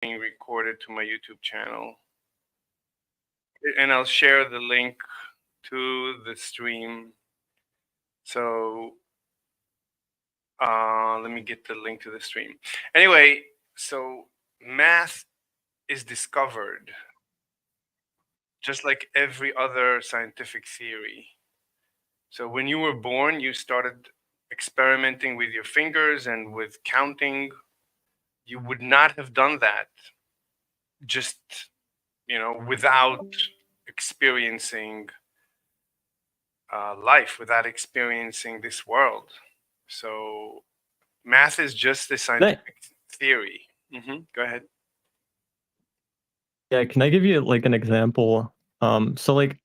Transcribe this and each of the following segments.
being recorded to my YouTube channel. And I'll share the link to the stream. So let me get the link to the stream. Anyway, so math is discovered just like every other scientific theory. So when you were born, you started experimenting with your fingers and with counting. You would not have done that just, without experiencing life, without experiencing this world. So math is just a scientific theory. Go ahead. Yeah, can I give you like an example? So like,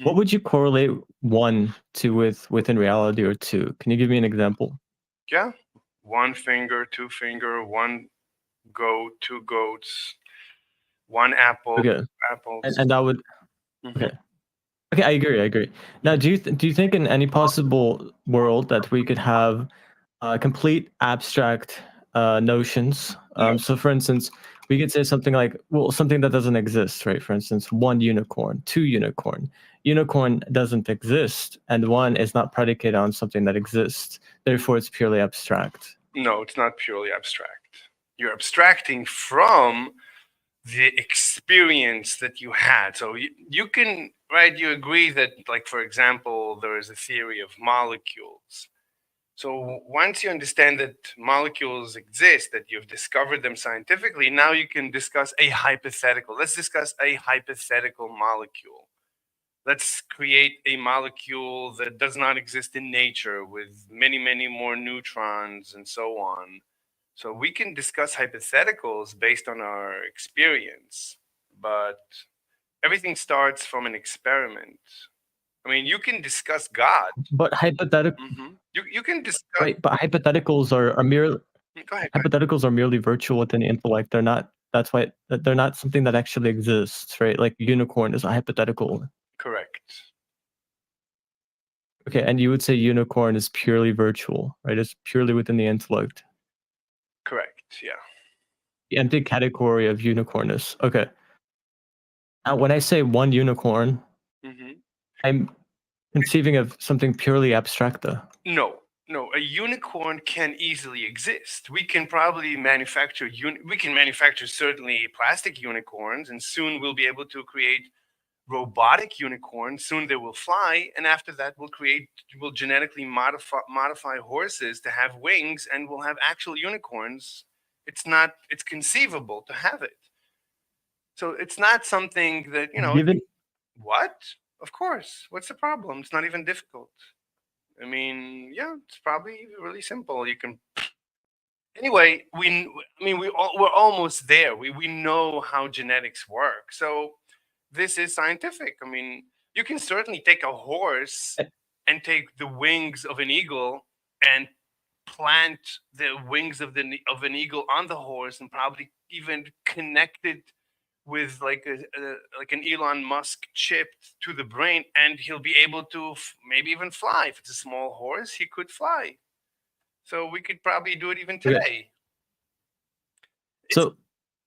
what would you correlate one to within reality or two? Can you give me an example? Yeah, one finger, two finger, one goat, two goats, one apple, Okay, apples. and that would okay. Okay, I agree. Now, do you think in any possible world that we could have complete abstract notions? No. So, for instance, we could say something like, well, something that doesn't exist, right? For instance, one unicorn, two unicorn. Unicorn doesn't exist, and one is not predicated on something that exists. Therefore, it's purely abstract. No, it's not purely abstract. You're abstracting from the experience that you had. So you can, right? You agree that, like, for example, there is a theory of molecules. So once you understand that molecules exist, that you've discovered them scientifically, now you can discuss a hypothetical. Let's discuss a hypothetical molecule. Let's create a molecule that does not exist in nature with many, many more neutrons and so on. So we can discuss hypotheticals based on our experience, but everything starts from an experiment. I mean, you can discuss God. But hypothetical, You can discuss. right? But hypotheticals are merely Go ahead. hypotheticals are merely virtual within the intellect. They're not. That's why they're not something that actually exists, right? Like unicorn is a hypothetical. Correct. Okay, and you would say unicorn is purely virtual, right? It's purely within the intellect. Correct. Yeah. The empty category of unicornness. Okay. Now, when I say one unicorn, I'm conceiving of something purely abstract, though. No, a unicorn can easily exist. We can probably manufacture we can manufacture certainly plastic unicorns, and soon we'll be able to create robotic unicorns. Soon they will fly, and after that we'll genetically modify horses to have wings, and we'll have actual unicorns. It's conceivable to have it. So it's not something that, Given what? Of course. What's the problem? It's not even difficult. I mean, yeah, it's probably really simple. You can. Anyway, we're almost there. We know how genetics work. So this is scientific. I mean, you can certainly take a horse and take the wings of an eagle and plant the wings of an eagle on the horse and probably even connect it with like like an Elon Musk chip to the brain, and he'll be able to maybe even fly. If it's a small horse, he could fly. So we could probably do it even today. So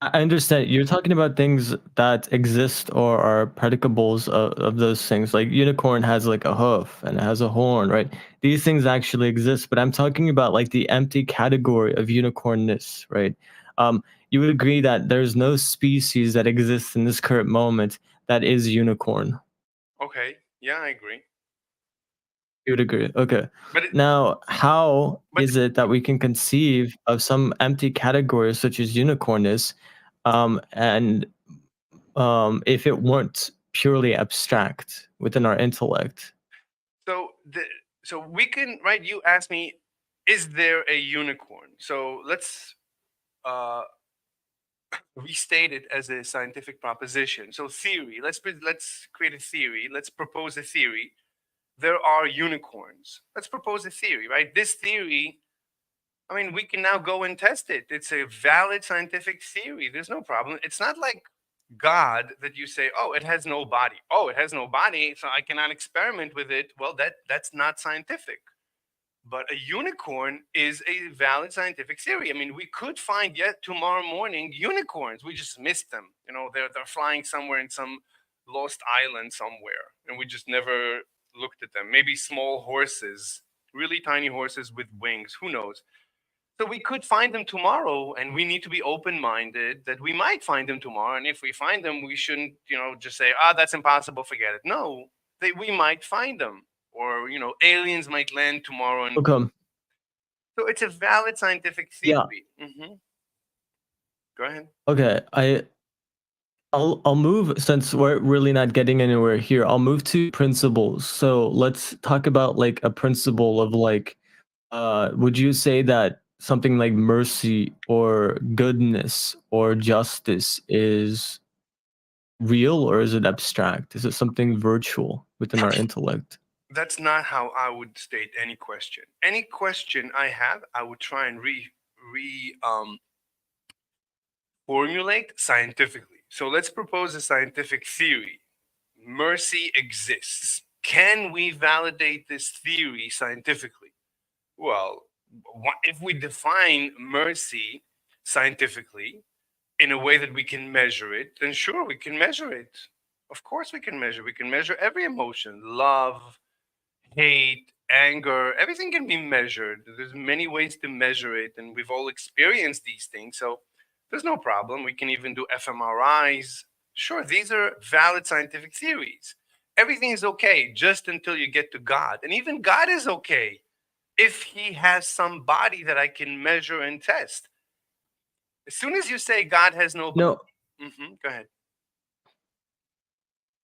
I understand you're talking about things that exist or are predicables of those things. Like unicorn has like a hoof and it has a horn, right? These things actually exist, but I'm talking about like the empty category of unicornness, right? You would agree that there's no species that exists in this current moment that is unicorn. Okay. Yeah, I agree. You would agree. Okay. But Now, how is it that we can conceive of some empty categories such as unicornness, and if it weren't purely abstract within our intellect? so we can, right? You asked me, is there a unicorn? So let's uh, restate it as a scientific proposition. So theory. Let's create a theory. Let's propose a theory. There are unicorns. Let's propose a theory, right? This theory, I mean, we can now go and test it. It's a valid scientific theory. There's no problem. It's not like God that you say, oh, it has no body. Oh, it has no body, so I cannot experiment with it. Well, that's not scientific. But a unicorn is a valid scientific theory. I mean, we could find yet tomorrow morning unicorns. We just missed them. You know, they're flying somewhere in some lost island somewhere, and we just never looked at them. Maybe small horses, really tiny horses with wings. Who knows? So we could find them tomorrow, and we need to be open-minded that we might find them tomorrow. And if we find them, we shouldn't, just say, "Ah, that's impossible, forget it." No, we might find them, or aliens might land tomorrow, and Okay. so it's a valid scientific Yeah. theory. Go ahead. Okay. I'll move, since we're really not getting anywhere here. I'll move to principles. So let's talk about like a principle of like, would you say that something like mercy or goodness or justice is real, or is it abstract? Is it something virtual within our intellect? That's not how I would state any question. Any question I have, I would try and formulate scientifically. So let's propose a scientific theory. Mercy exists. Can we validate this theory scientifically? Well, if we define mercy scientifically in a way that we can measure it, then sure, we can measure it. Of course, we can measure. We can measure every emotion: love, hate, anger. Everything can be measured. There's many ways to measure it, and we've all experienced these things. So there's no problem. We can even do fMRIs. Sure, these are valid scientific theories. Everything is okay just until you get to God. And even God is okay if he has some body that I can measure and test. As soon as you say God has no body, No. go ahead.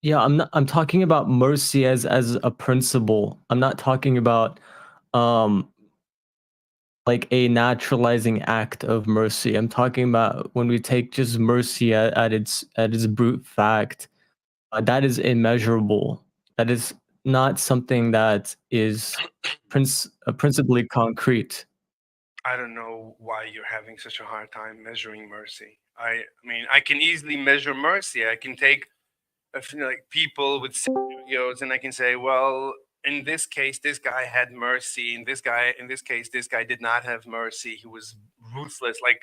Yeah, I'm talking about mercy as a principle. I'm not talking about um like a naturalizing act of mercy. I'm talking about when we take just mercy at its brute fact. That is immeasurable. That is not something that is principally concrete. I don't know why you're having such a hard time measuring mercy. I mean, I can easily measure mercy. I can take like people with scenarios, and I can say, well, in this case, this guy had mercy. In this case, this guy did not have mercy. He was ruthless. Like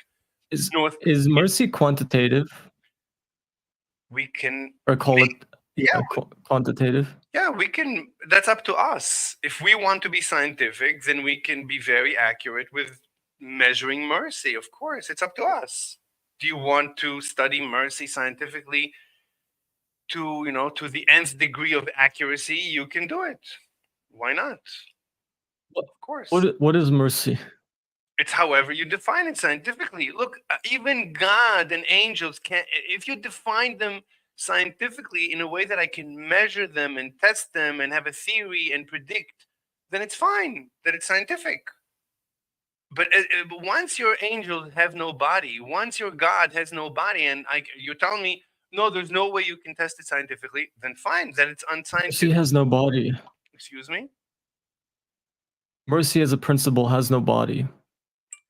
Is North, is mercy quantitative, we can, or call it, yeah, yeah, quantitative? yeah, we can. That's up to us. If we want to be scientific, then we can be very accurate with measuring mercy. Of course, it's up to us. Do you want to study mercy scientifically to the nth degree of accuracy? You can do it. Why not? Of course. What is mercy? It's however you define it scientifically. Look, even God and angels can't, if you define them scientifically in a way that I can measure them and test them and have a theory and predict, then it's fine that it's scientific. But once your angels have no body, once your God has no body, and you're telling me, no, there's no way you can test it scientifically, then fine, then it's Mercy unscientific. has no body. Excuse me? Mercy as a principle has no body.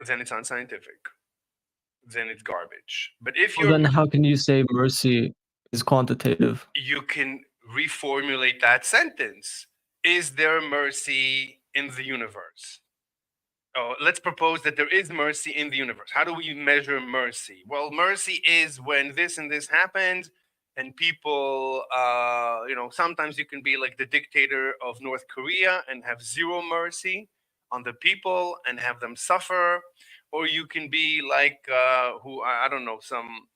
Then it's unscientific. Then it's garbage. But if Well, then how can you say mercy is quantitative? you can reformulate that sentence. Is there mercy in the universe? Oh, let's propose that there is mercy in the universe. How do we measure mercy? Well, mercy is when this and this happens, and people, sometimes you can be like the dictator of North Korea and have zero mercy on the people and have them suffer, or you can be like who I don't know, some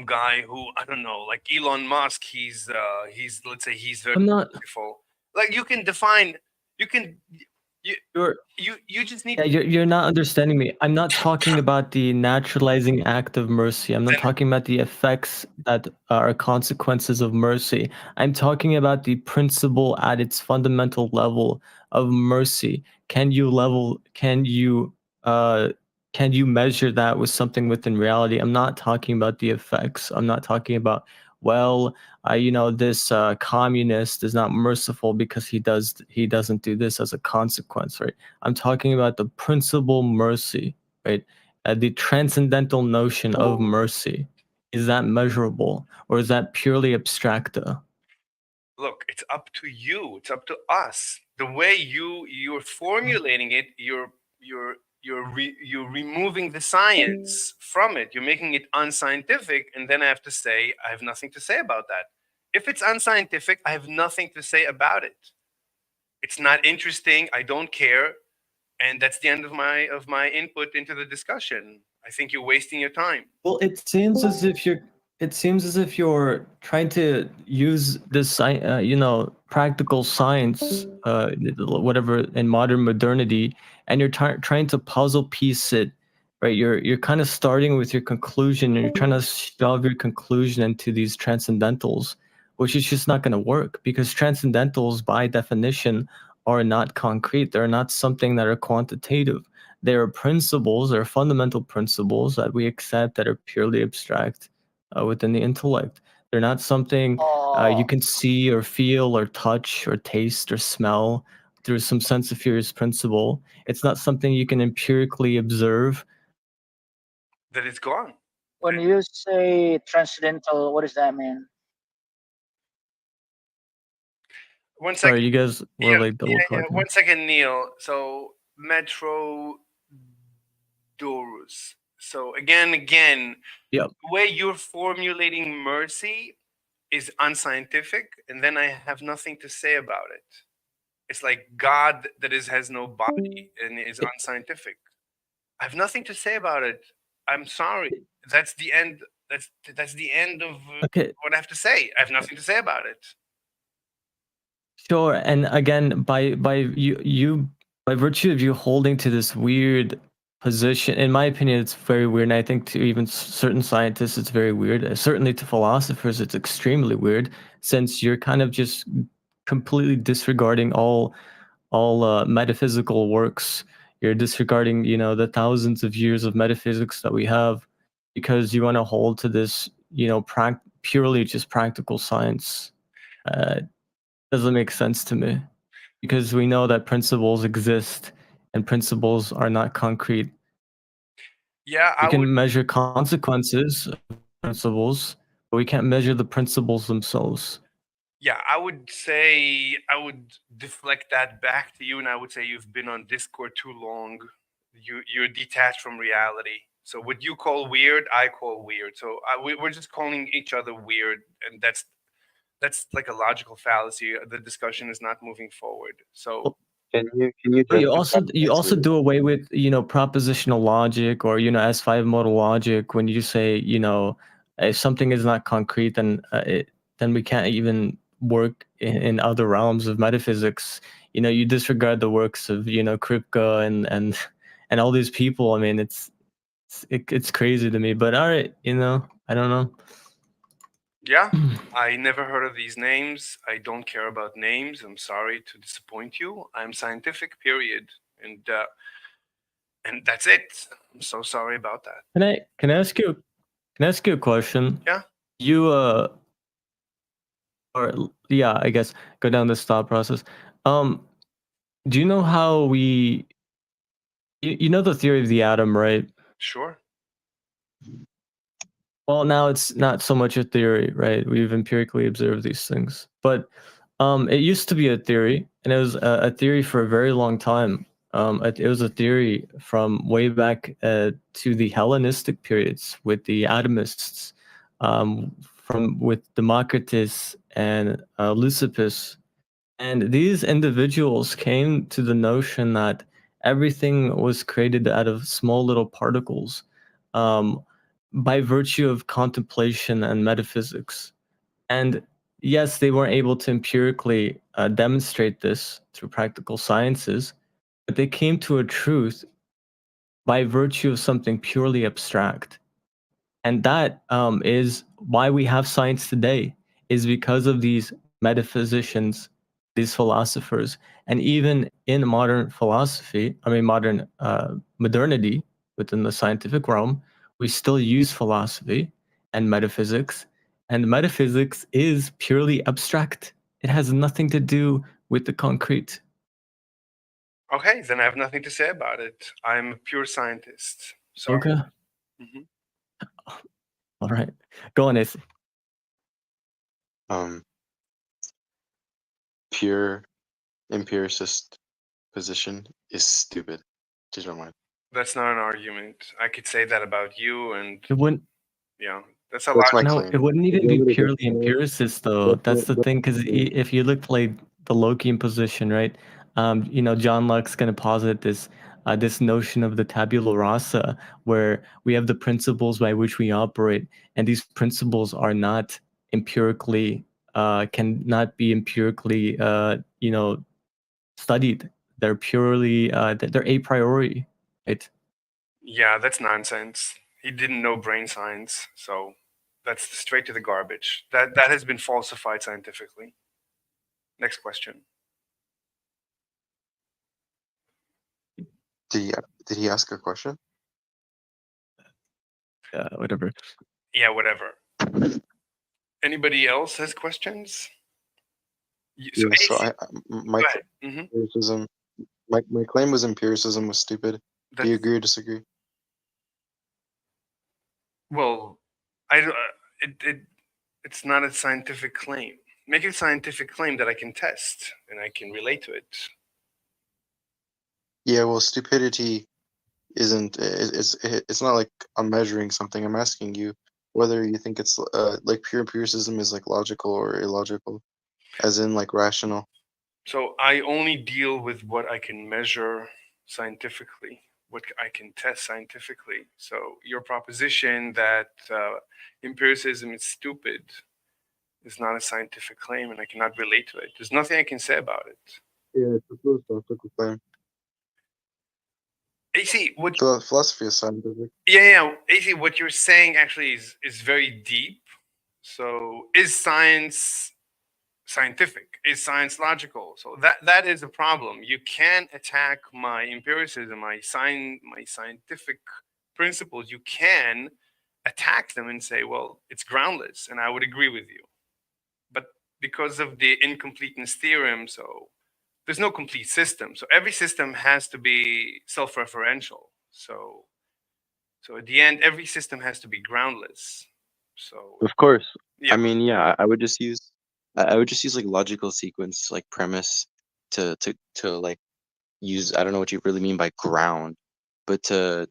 guy who I don't know, like Elon Musk. He's let's say he's very I'm not. beautiful. Like you can define, you can You're you just need. Yeah, you're not understanding me. I'm not talking about the naturalizing act of mercy. I'm not Then talking about the effects that are consequences of mercy. I'm talking about the principle at its fundamental level of mercy. Uh can you measure that with something within reality? I'm not talking about the effects. I'm not talking about, well, this communist is not merciful because he doesn't do this as a consequence, right? I'm talking about the principle mercy, right? The transcendental notion of mercy. Is that measurable, or is that purely abstracta? look, it's up to you. It's up to us. the way you're formulating it, you're removing the science from it. You're making it unscientific, and then I have to say I have nothing to say about that. If it's unscientific, I have nothing to say about it. It's not interesting. I don't care, and that's the end of my input into the discussion. I think you're wasting your time. Well, it seems as if you're trying to use this practical science, whatever, in modern modernity, and you're trying to puzzle piece it, right? You're kind of starting with your conclusion, and you're trying to shove your conclusion into these transcendentals, which is just not going to work, because transcendentals, by definition, are not concrete. They're not something that are quantitative. There are principles, there are fundamental principles that we accept that are purely abstract within the intellect. They're not something you Oh, can see or feel or touch or taste or smell through some sensiferous principle. It's not something you can empirically observe. That it's gone. when you say transcendental, what does that mean? One second. Sorry, you guys were like double talking. 1 second, Neil. So Metro Dorus. So again, Yep. the way you're formulating mercy is unscientific, and then I have nothing to say about it. It's like God that has no body and is unscientific. I have nothing to say about it. I'm sorry. That's the end. That's the end of Okay. what I have to say. I have nothing to say about it. Sure, and again, by virtue of you holding to this weird position, in my opinion, it's very weird, and I think to even certain scientists, it's very weird. Certainly to philosophers, it's extremely weird, since you're kind of just completely disregarding all metaphysical works. You're disregarding, the thousands of years of metaphysics that we have, because you want to hold to this, purely just practical science. Doesn't make sense to me, because we know that principles exist and principles are not concrete. Yeah, We I would. can measure consequences of principles, but we can't measure the principles themselves. Yeah, I would say I would deflect that back to you, and I would say you've been on Discord too long. You're detached from reality. So what you call weird, I call weird. So we're just calling each other weird, and that's like a logical fallacy. The discussion is not moving forward. So Can you But justify you this also with- do away with, propositional logic, or, S5 modal logic, when you say, if something is not concrete, then then we can't even work in other realms of metaphysics. You disregard the works of, Kripke and all these people. I mean, it's crazy to me. But all right, I don't know. yeah, I never heard of these names. I don't care about names. I'm sorry to disappoint you. I'm scientific, period, and that's it. I'm so sorry about that. Can I ask you a question? Yeah. You or yeah, I guess go down this thought process. Do you know how you know the theory of the atom, right? Sure. Well, now it's not so much a theory, right? We've empirically observed these things, but it used to be a theory, and it was a theory for a very long time. It was a theory from way back to the Hellenistic periods with the atomists, with Democritus and Leucippus. And these individuals came to the notion that everything was created out of small little particles, um, by virtue of contemplation and metaphysics. And yes, they weren't able to empirically demonstrate this through practical sciences, but they came to a truth by virtue of something purely abstract. And that is why we have science today, is because of these metaphysicians, these philosophers. And even in modern philosophy, modern modernity within the scientific realm, we still use philosophy and metaphysics. And metaphysics is purely abstract. It has nothing to do with the concrete. Okay, then I have nothing to say about it. I'm a pure scientist. Sorry. Okay. Mhm. All right. Go on, Nathan. pure empiricist position is stupid. Change my mind. That's not an argument. I could say that about you, and It wouldn't. yeah, that's a That's lot. my No, claim. it wouldn't If even you be want me to purely justify it, empiricist though. That's the thing, because if you look like the Lockean position, right? John Locke's gonna posit this notion of the tabula rasa, where we have the principles by which we operate, and these principles are not empirically cannot be empirically studied. They're purely they're a priori, right? Yeah, that's nonsense. He didn't know brain science, so that's straight to the garbage. That has been falsified scientifically. Next question. Did he ask a question? Whatever. Yeah, whatever. Anybody else has questions? So, Yeah, so AC, my go ahead. Mhm. empiricism, my claim was empiricism was stupid. Do you That's, agree or disagree? well, it's not a scientific claim. Make a scientific claim that I can test and I can relate to it. Yeah, well, stupidity isn't. It's not like I'm measuring something. I'm asking you whether you think it's like pure empiricism is like logical or illogical, as in like rational. So I only deal with what I can measure scientifically, what I can test scientifically. So your proposition that empiricism is stupid is not a scientific claim, and I cannot relate to it. There's nothing I can say about it. Yeah, it's a philosophical claim. AC, what? Philosophy is scientific. Yeah. AC, what you're saying actually is very deep. So is science scientific? Is science logical? So that is a problem. You can attack my empiricism, my scientific principles. You can attack them and say, well, it's groundless, and I would agree with you. But because of the incompleteness theorem, so there's no complete system. So every system has to be self-referential. So at the end, every system has to be groundless. So Of course. yeah, I mean, yeah, I would just use I would just use like logical sequence, like premise to like use I don't know what you really mean by ground, but to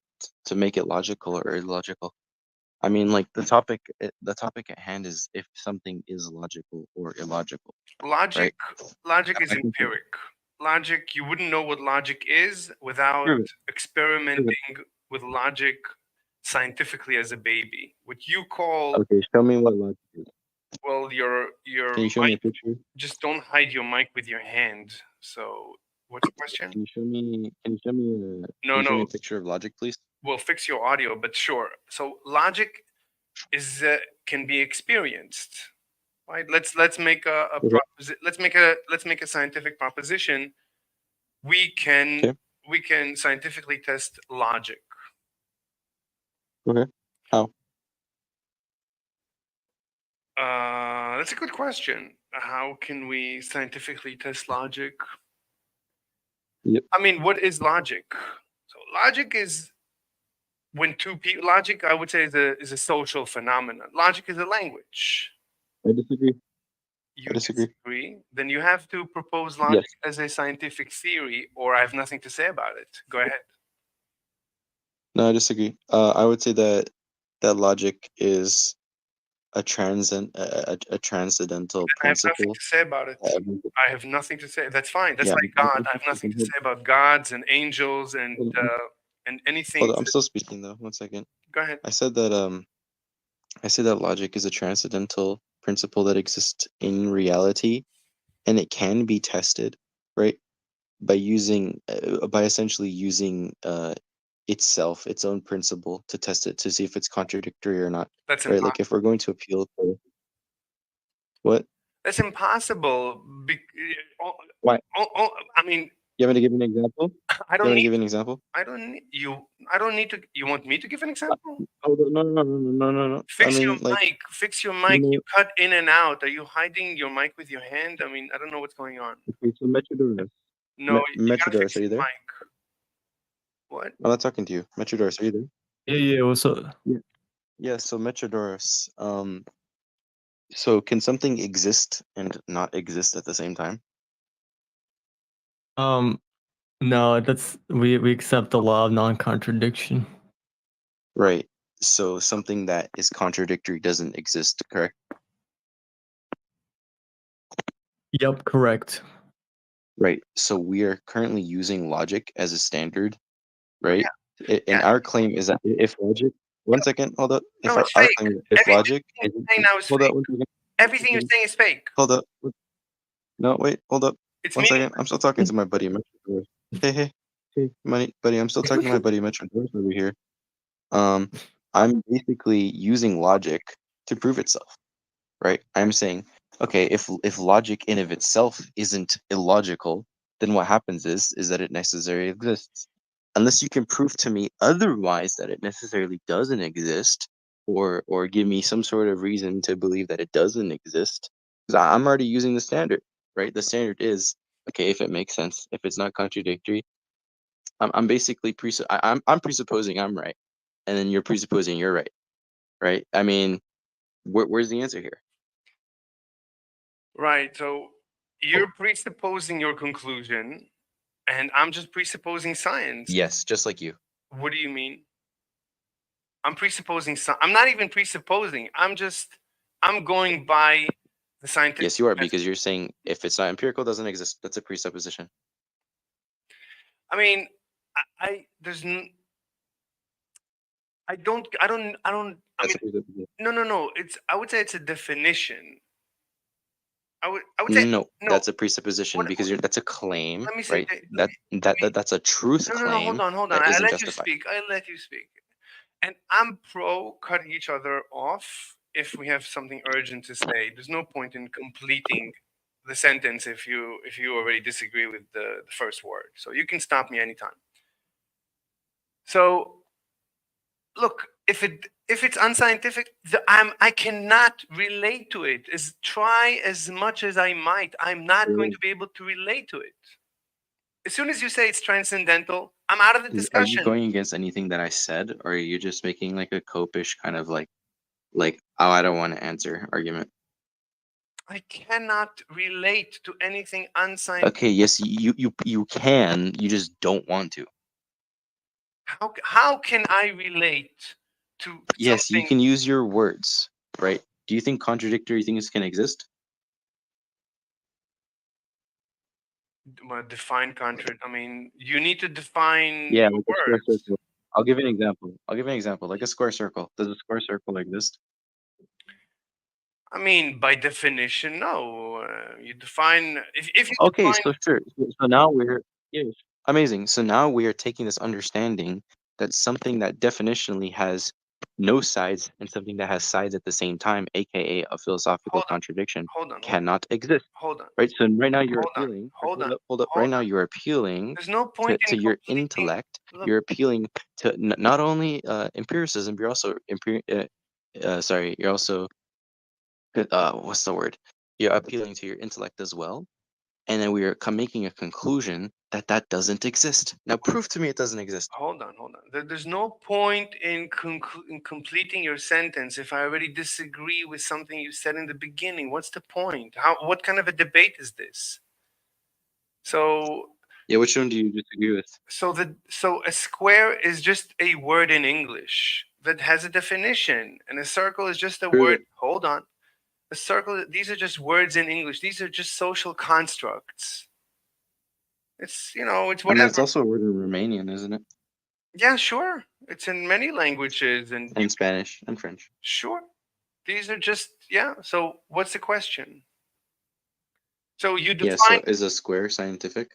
make it logical or illogical. I mean, like the topic at hand is if something is logical or illogical, logic right? logic is I can prove empiric. Logic, you wouldn't know what logic is without it. experimenting with logic scientifically as a baby. What you call, Okay, show me what logic is. well, your Can you show me a mic, picture? just don't hide your mic with your hand. So what's the question? Can you show me can No, you show me no, a picture of logic, please? we'll fix your audio, but sure. So logic is can be experienced, right? Let's make Okay. let's make a scientific proposition. We can Okay. we can scientifically test logic. Okay. How? That's a good question. How can we scientifically test logic? Yep. I mean, what is logic? So logic is when two people. Logic, I would say, is a social phenomenon. Logic is a language. I disagree. You I disagree. disagree? Then you have to propose Yes. logic as a scientific theory, or I have nothing to say about it. Go ahead. No, I disagree. I would say that logic is a transcendental I have nothing principle. to say about it. I have nothing to say. That's fine. That's Yeah, like God. I have nothing to say about gods and angels and anything. Hold on, I'm still speaking though. 1 second. Go ahead. I said that logic is a transcendental principle that exists in reality, and it can be tested, right? By essentially using itself, its own principle, to test it to see if it's contradictory or not. That's Right? impossible. Like if we're going to appeal to what? That's impossible. Why? I mean, You want me to give you an example? I You want don't me to need. give you an example? I don't need you. I don't need to. You want me to give an example? Oh no. I Fix your mean, like, mic. Fix your mic. know- You cut in and out. Are you hiding your mic with your hand? I mean, I don't know what's going on. okay, so Metrodorus. No, you gotta Metrodorus, fix are you your there? mic. What? I'm not talking to you. Metrodorus, are you there? Yeah. What's up? Yeah, so Metrodorus. So can something exist and not exist at the same time? No, that's we accept the law of non-contradiction. Right. So something that is contradictory doesn't exist, correct? Yep, correct. Right. So we are currently using logic as a standard, right? And Yeah. our claim is that if logic, one second, hold up. No, If it's our fake. claim, if Everything logic, you're saying now is hold fake. up, one second, Everything you're second. saying is fake. Hold up. No, wait, hold up. It's One meaningless. second. I'm still talking to my buddy Metro. Hey, buddy. I'm still talking to my buddy Metro over here. I'm basically using logic to prove itself, right? I'm saying, okay, if logic in of itself isn't illogical, then what happens is that it necessarily exists. Unless you can prove to me otherwise that it necessarily doesn't exist, or give me some sort of reason to believe that it doesn't exist, because I'm already using the standard, right? The standard is okay if it makes sense, if it's not contradictory. I'm basically I'm presupposing I'm right, and then you're presupposing you're right, right? I mean, where's the answer here? Right. So you're presupposing your conclusion, and I'm just presupposing science. Yes, just like you. What do you mean? I'm presupposing I'm not even presupposing. I'm going by the scientific Yes, you are, method. because you're saying if it's not empirical, it doesn't exist. That's a presupposition. I mean, I there's I don't I don't I don't I That's mean a presupposition. no. It's I would say it's a definition. I would say No, no. that's a presupposition because that's a claim, Let me say right? That's a truth no. claim Hold on. that I isn't let you justified. speak. I let you speak. And I'm pro cutting each other off if we have something urgent to say. There's no point in completing the sentence if you already disagree with the first word. So you can stop me anytime. So look, if it's unscientific, I cannot relate to it. Is try as much as I might, I'm not going to be able to relate to it. As soon as you say it's transcendental, I'm out of the Are you discussion. going against anything that I said, or are you just making like a copish kind of like oh I don't want to answer argument? I cannot relate to anything unscientific. Okay, yes, you can, you just don't want to. How can I relate to Yes, you something? can use your words, right? Do you think contradictory things can exist? Define contract. I mean, you need to define Yeah, the like a square words. circle. I'll give you an example. Like a square circle. Does a square circle exist? I mean, by definition, no. You define if you Okay, define. so sure. So now we're yeah, amazing. So now we are taking this understanding that something that definitionally has no sides and something that has sides at the same time, aka a philosophical Hold on, contradiction, hold on, cannot exist. hold on, Right? So right now you're hold on, appealing. hold on, Hold up. hold Right now on. you're appealing There's no point in to your completing. intellect. Look, You're appealing to not only empiricism, but you're also sorry, you're also what's the word? You're appealing to your intellect as well, and then we are making a conclusion that that doesn't exist. Now, prove to me it doesn't exist. hold on, hold on. There's no point in, in completing your sentence if I already disagree with something you said in the beginning. What's the point? What kind of a debate is this? So Yeah, which one do you disagree with? so a square is just a word in English that has a definition, and a circle is just a Prove word. it. Hold on. A circle, these are just words in English. These are just social constructs. It's it's I mean, it's whatever. also a word in Romanian, isn't it? Yeah, sure. It's in many languages, and And Spanish and French. sure. These are just yeah. So what's the question? So you Yeah, so define. is a square scientific?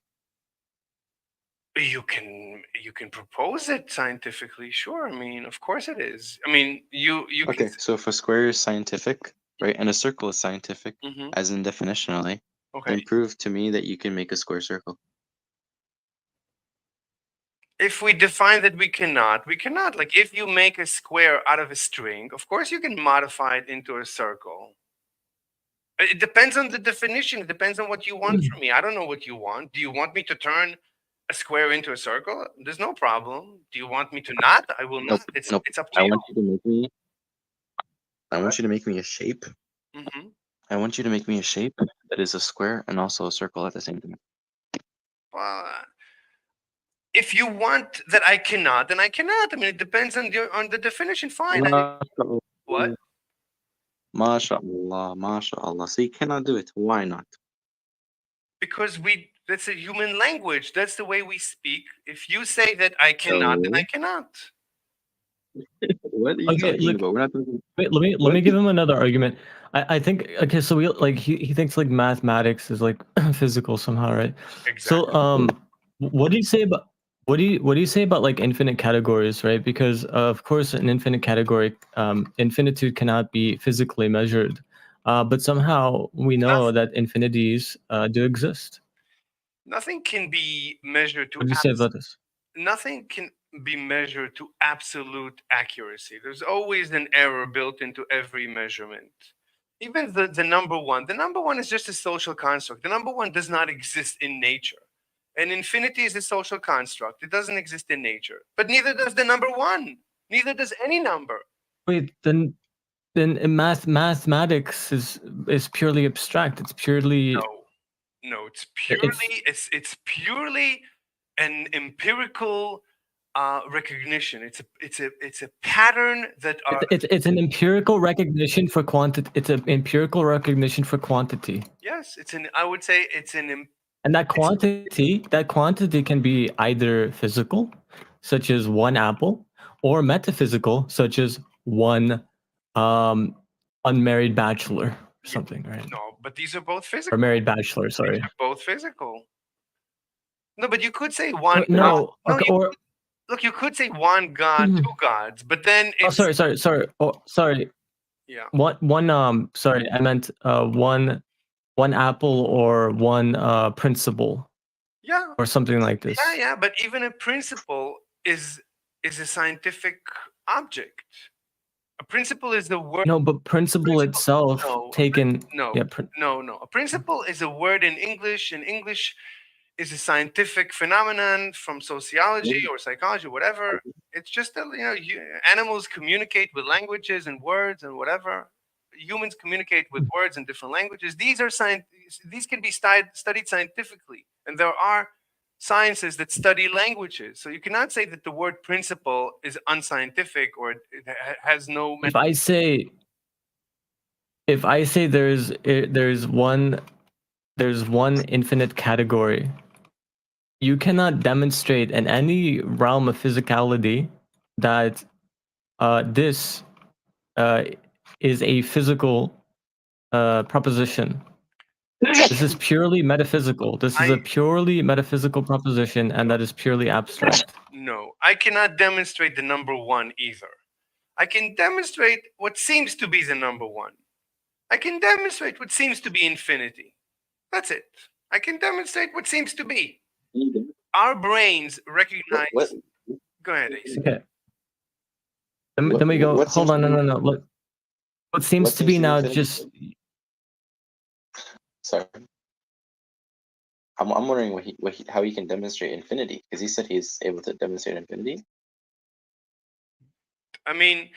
You can propose it scientifically. Sure. I mean, of course it is. I mean, you can. Okay, so if a square is scientific, right, and a circle is scientific, Mhm. as in definitionally, Okay. then prove to me that you can make a square circle. If we define that we cannot. Like if you make a square out of a string, of course you can modify it into a circle. It depends on the definition. It depends on what you want from me. I don't know what you want. Do you want me to turn a square into a circle? There's no problem. Do you want me to not? I will Nope, not. nope. It's up to I you. want you to make me. I What? want you to make me a shape. Hmm. I want you to make me a shape that is a square and also a circle at the same time. Well, if you want that I cannot, then I cannot. I mean, it depends on the definition. Fine. What? MashaAllah, MashaAllah. So you cannot do it. Why not? Because that's a human language. That's the way we speak. If you say that I cannot, then I So cannot. what are you Okay, talking look, about? We're not talking. wait, let me What? give him another argument. I think okay, so we like he thinks like mathematics is like physical somehow, right? So Exactly. what do you say about what do you say about like infinite categories, right? Because of course an infinite category infinitude cannot be physically measured. But somehow we know that infinities do exist. Nothing can be measured to What do you say about this? nothing can be measured to absolute accuracy. There's always an error built into every measurement. Even the number one. The number one is just a social construct. The number one does not exist in nature. And infinity is a social construct. It doesn't exist in nature. But neither does the number one. Neither does any number. Wait, then mathematics is purely abstract. It's purely No, it's it's purely an empirical recognition. It's a pattern that are it's an empirical recognition for quantity. It's an empirical recognition for quantity, yes. I would say it's and that quantity can be either physical, such as one apple, or metaphysical, such as one unmarried bachelor or something, right? no, but these are both Or physical. married bachelor. Sorry. These are both physical. No, but you could say one. No. No, Okay, or look, you could say one god, Mhm. two gods, but then oh, it's sorry. Oh, sorry. yeah. One sorry, I meant one apple or one principle Yeah, or something like this. yeah. But even a principle is a scientific object. A principle is the word. No, but principle itself No, taken no, yeah, no. A principle is a word in English. In English, is a scientific phenomenon from sociology or psychology, whatever. It's just that animals communicate with languages and words and whatever. Humans communicate with words and different languages. These are These can be studied scientifically, and there are sciences that study languages. So you cannot say that the word principle is unscientific or it has no. if I say there's one infinite category, you cannot demonstrate in any realm of physicality that this is a physical proposition. This is purely metaphysical. This is a purely metaphysical proposition, and that is purely abstract. No, I cannot demonstrate the number one either. I can demonstrate what seems to be the number one. I can demonstrate what seems to be infinity. That's it. I can demonstrate what seems to be. Our brains recognize. What? Go ahead, AC. Okay. Then we go. What Hold seems on, to be- no. Look, what seems to be now infinity? just Sorry. I'm wondering how he can demonstrate infinity, because he said he's able to demonstrate infinity. I mean,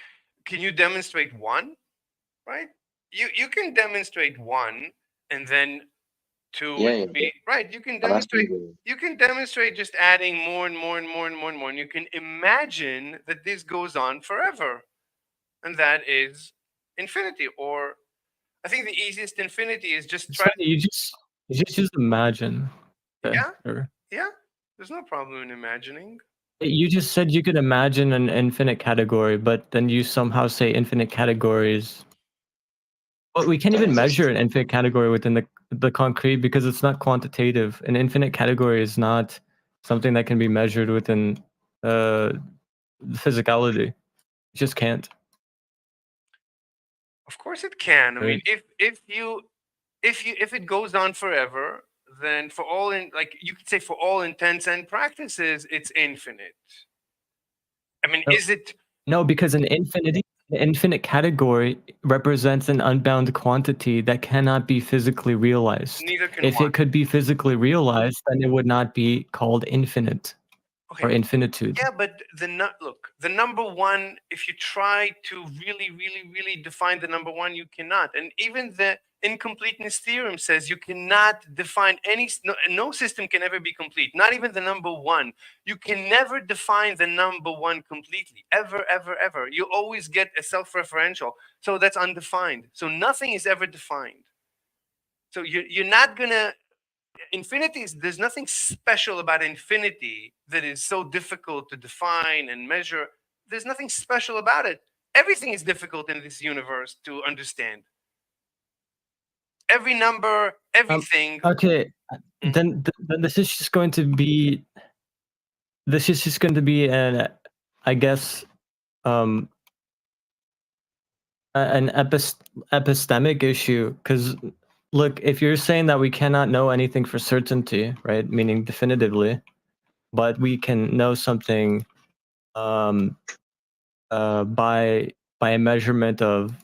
can you demonstrate one? Right? You can demonstrate one, and then two Yeah, would be right. You can I'm asking demonstrate. you, You can demonstrate just adding more and more and more and more and more and you can imagine that this goes on forever, and that is infinity. Or I think the easiest infinity is just try. you just imagine. Okay, Yeah. sure. Yeah, there's no problem in imagining. You just said you could imagine an infinite category, but then you somehow say infinite categories. But we can't even measure an infinite category within the concrete because it's not quantitative. An infinite category is not something that can be measured within physicality. It just can't. Of course it can. I mean, Right. if it goes on forever, then for all you could say for all intents and practices, it's infinite. I mean, No. is it? No, because an infinite category represents an unbound quantity that cannot be physically realized. Neither can If one. it could be physically realized, then it would not be called infinite or Okay. infinitude. Yeah, but the number one. If you try to really, really, really define the number one, you cannot. And even incompleteness theorem says you cannot define no system can ever be complete, not even the number one. You can never define the number one completely, ever, ever, ever. You always get a self-referential, so that's undefined. So nothing is ever defined. So you're not gonna infinity is there's nothing special about infinity that is so difficult to define and measure. There's nothing special about it. Everything is difficult in this universe to understand. Every number, everything. Okay, Mhm. then this is just going to be an, I guess, an epistemic issue. Because look, if you're saying that we cannot know anything for certainty, right, meaning definitively, but we can know something by a measurement of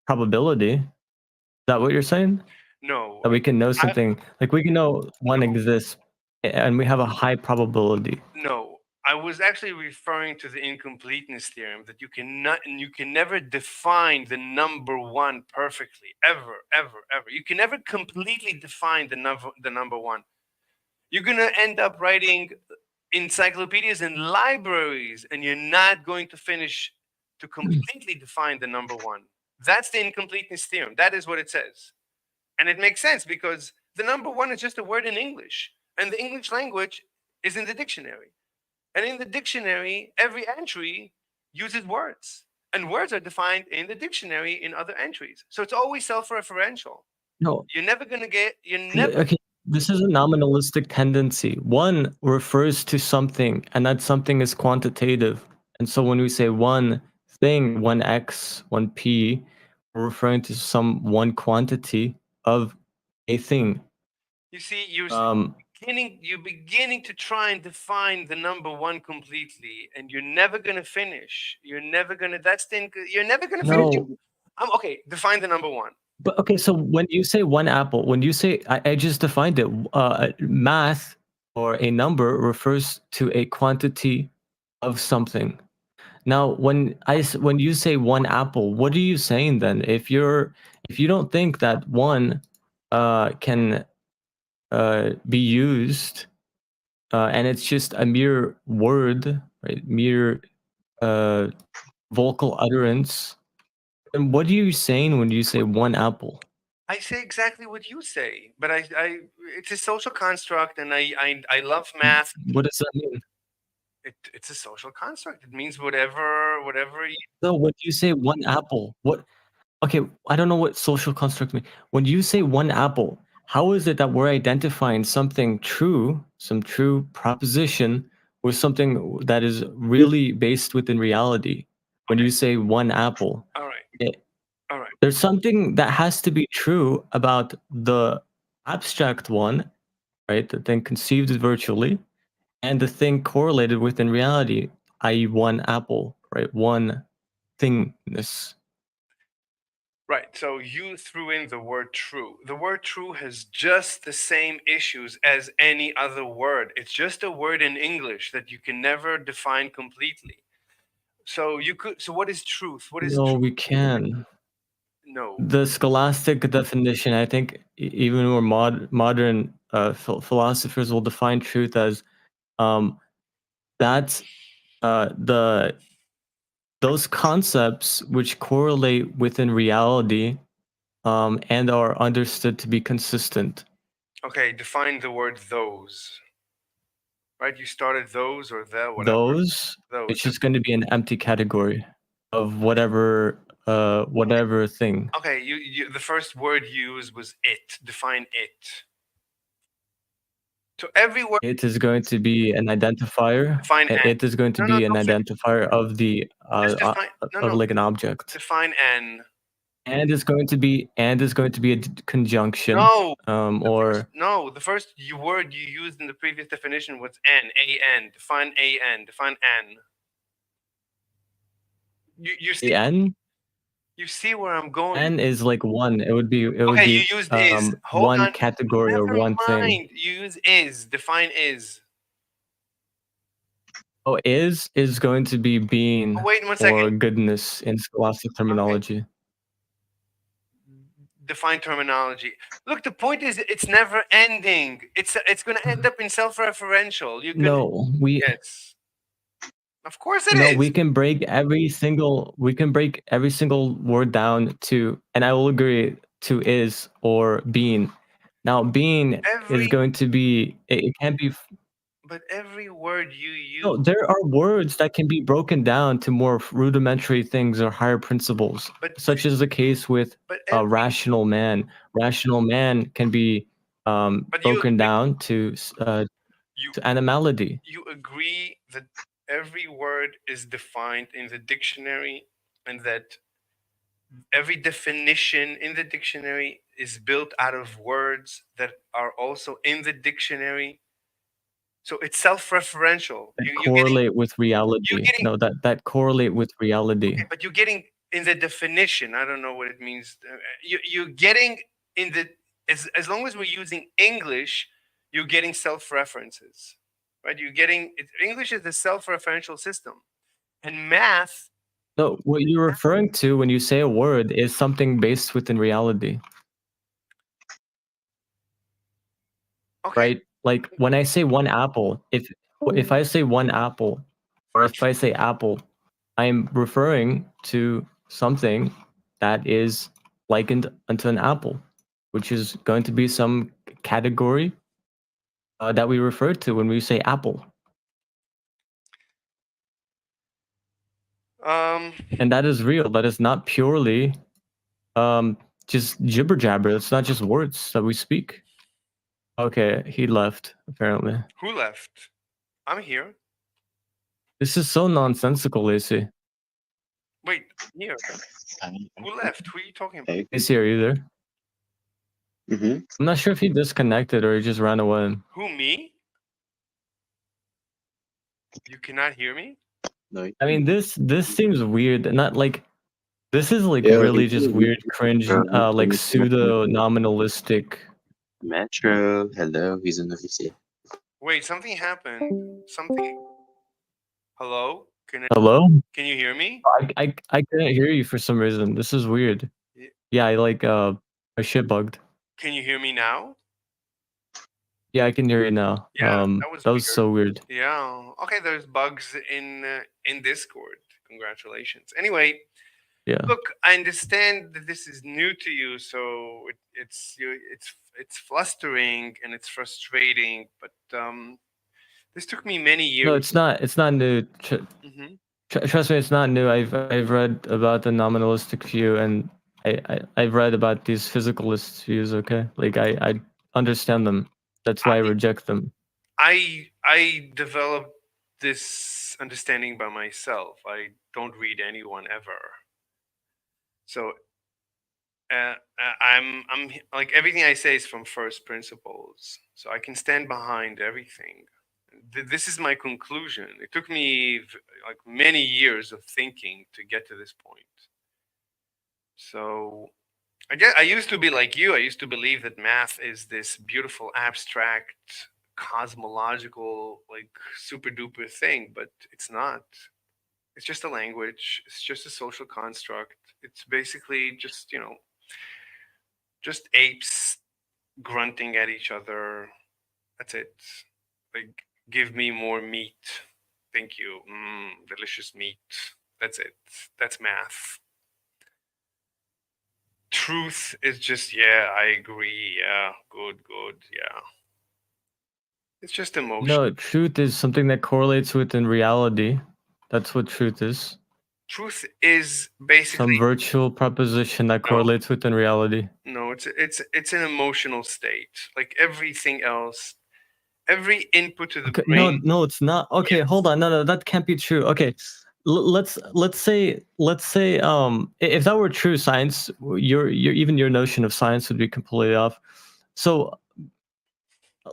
probability. Is that what you're saying? No, That we can know I, something, like we can know one exists, and we have a high probability. no. I was actually referring to the incompleteness theorem that you can never define the number one perfectly, ever, ever, ever. You can never completely define the number one. You're gonna end up writing encyclopedias and libraries, and you're not going to finish to completely define the number one. That's the incompleteness theorem. That is what it says. And it makes sense because the number one is just a word in English, and the English language is in the dictionary. And in the dictionary, every entry uses words, and words are defined in the dictionary in other entries. So it's always self-referential. No, You're never okay. This is a nominalistic tendency. One refers to something, and that something is quantitative. And so when we say one thing, one x, one p, we're referring to some one quantity of a thing. you see, Um, you're beginning to try and define the number one completely, and you're never gonna finish. You're never gonna. You're never gonna finish. no, Okay. Define the number one. but okay. So when you say one apple, when you say I just defined it, math or a number refers to a quantity of something. Now, when you say one apple, what are you saying then? If you don't think that one can be used, and it's just a mere word, right? Mere uh, vocal utterance. Then what are you saying when you say one apple? I say exactly what you say, but it's a social construct, and I love math. What does that mean? It's a social construct. It means whatever. No, when you say one apple, what? Okay, I don't know what social construct means. When you say one apple, how is it that we're identifying something true, some true proposition, with something that is really based within reality? When Okay. you say one apple, All right. it, All right. there's something that has to be true about the abstract one, right? The thing conceived virtually, and the thing correlated within reality, i.e., one apple, right? One thingness. Right. So you threw in the word true. The word true has just the same issues as any other word. It's just a word in English that you can never define completely. So what is truth? What is No, truth? we can. No. The scholastic definition, I think, even more modern philosophers will define truth as um, that the those concepts which correlate within reality and are understood to be consistent. Okay, define the word those. Right? You started those or the whatever. Those, Those. it's just going to be an empty category of whatever thing. Okay, the first word used was it. Define it. So every word It is going to be an identifier. define an. It is going to No, no, be an don't finish. identifier of the Just define. No, of no. like an object. Define an. And is going to be a conjunction No. or The first word you used in the previous definition was an. A-N. Define A-N. Define an. You see n. you see where I'm going. N is like one. It would Okay, you be used is. Hold one on. category or Never one thing. mind. You use is. Define is. Oh, is going to be being Oh, wait 1 or second. goodness in scholastic terminology. define terminology. Look, the point is it's never ending. It's going to end up in self-referential. You can No, we yes. Of course it no, is. we can break every single word down to, and I will agree, to is or being. Now, being is Every going to be, it can't be. but every word you use, No, there are words that can be broken down to more rudimentary things or higher principles, but such as the case with but a every rational man. Rational man can be but broken down to you animality. you agree that every word is defined in the dictionary and that every definition in the dictionary is built out of words that are also in the dictionary. So it's self-referential. That You're getting correlate with you're reality. getting No, that correlate with reality. okay, but you're getting in the definition. I don't know what it means. You're getting in the as long as we're using English, you're getting self-references, right? English is a self-referential system, and math. No, what you're referring to when you say a word is something based within reality, Okay, right? Like when I say one apple, if I say one apple, or if I say apple, I'm referring to something that is likened unto an apple, which is going to be some category that we refer to when we say apple. um, And that is real. That is not purely just jibber jabber. It's not just words that we speak. Okay, he left, apparently. who left? I'm here. This is so nonsensical, Lacey. Wait, here. Who left? Who are you talking about? Hey. Is he either? Mm-hmm. I'm not sure if he disconnected or he just ran away. Who, me? You cannot hear me? No. I mean, this seems weird. Not like this is like Yeah, really it's just weird, cringe, like pseudo nominalistic. Metro. Hello, he's in the VC. Wait, something happened. Something. Hello? Hello? Can you hear me? I couldn't hear you for some reason. This is weird. Y- Yeah, I shit bugged. Can you hear me now? Yeah, I can hear you now. Yeah, that was That was weird. so weird. Yeah. Okay, there's bugs in Discord. Congratulations. Anyway, Yeah. look, I understand that this is new to you, so it's flustering and it's frustrating, but this took me many years. No, it's not. It's not new. Hmm. Trust me, it's not new. I've read about the nominalistic view, and I've read about these physicalist views. Okay, like I understand them. That's why I reject them. I developed this understanding by myself. I don't read anyone ever. So like everything I say is from first principles. So I can stand behind everything. This is my conclusion. It took me like many years of thinking to get to this point. So I used to be like you. I used to believe that math is this beautiful, abstract, cosmological, like super duper thing, but it's not. It's just a language. It's just a social construct. It's basically just, just apes grunting at each other. That's it. Like, give me more meat. Thank you. Delicious meat. That's it. That's math. Truth is just, yeah, I agree. Yeah, good, yeah. It's just emotion. No, truth is something that correlates within reality. That's what truth is. Truth is basically Some virtual proposition that correlates within reality. no. It's an emotional state. Like everything else, every input to the Okay, brain. no, it's not. Okay, hold on. No, that can't be true. Okay, let's say if that were true, science, your notion of science would be completely off. So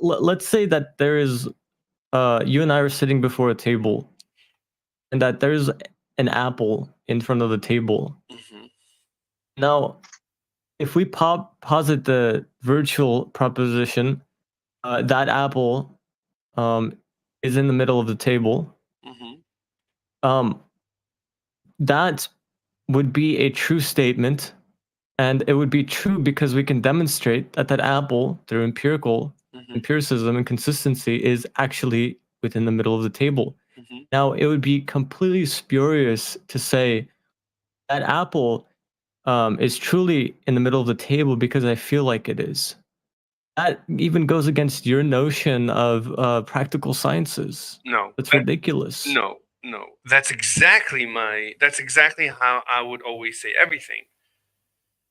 let's say that there is you and I are sitting before a table, and that there's an apple in front of the table. Mhm. Now, if we posit the virtual proposition, that apple is in the middle of the table. Mhm. That would be a true statement And it would be true because we can demonstrate that that apple, through Mhm, empiricism and consistency, is actually within the middle of the table. mhm. Now, it would be completely spurious to say that apple is truly in the middle of the table because I feel like it is. That even goes against your notion of practical sciences. No, That's ridiculous. no, no. That's exactly how I would always say everything.